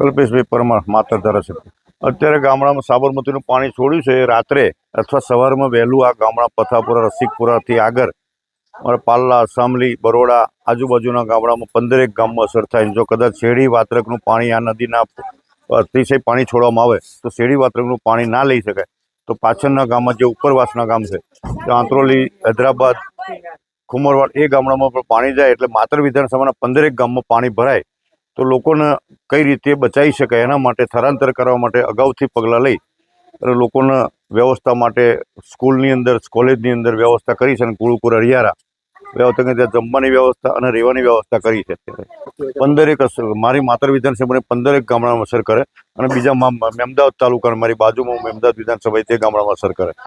કલ્પેશભાઈ પરમાર માતર ધારાસભ્ય. અત્યારે ગામડામાં સાબરમતીનું પાણી છોડ્યું છે. રાત્રે અથવા સવારમાં વહેલું આ ગામડા પથાપુરા, રસિકપુરાથી આગળ અમારા પાલ્લા, સામલી, બરોડા આજુબાજુના ગામડામાં 15 ગામમાં અસર થાય. જો કદાચ શેરડી વાત્રકનું પાણી આ નદીના અતિશય પાણી છોડવામાં આવે તો શેરડી વાત્રકનું પાણી ના લઈ શકાય તો પાછળના ગામમાં જે ઉપરવાસના ગામ છે, આંત્રોલી, હૈદરાબાદ, ખુમરવાડ એ ગામડામાં પણ પાણી જાય એટલે માતર વિધાનસભાના 15 ગામમાં પાણી ભરાય તો લોકોને કઈ રીતે બચાવી શકાય એના માટે સ્થળાંતર કરવા માટે અગાઉથી પગલાં લઈ અને લોકોને વ્યવસ્થા માટે સ્કૂલની અંદર, કોલેજની અંદર વ્યવસ્થા કરી છે. અને કુળપુર હરિયારા વ્યવસ્થા ત્યાં જમવાની વ્યવસ્થા અને રહેવાની વ્યવસ્થા કરી છે. અત્યારે 15 મારી માતર વિધાનસભાને 15 ગામડામાં અસર કરે અને બીજા મેમદાવાદ તાલુકા મારી બાજુમાં મેમદાવાદ વિધાનસભા તે ગામડામાં અસર કરે.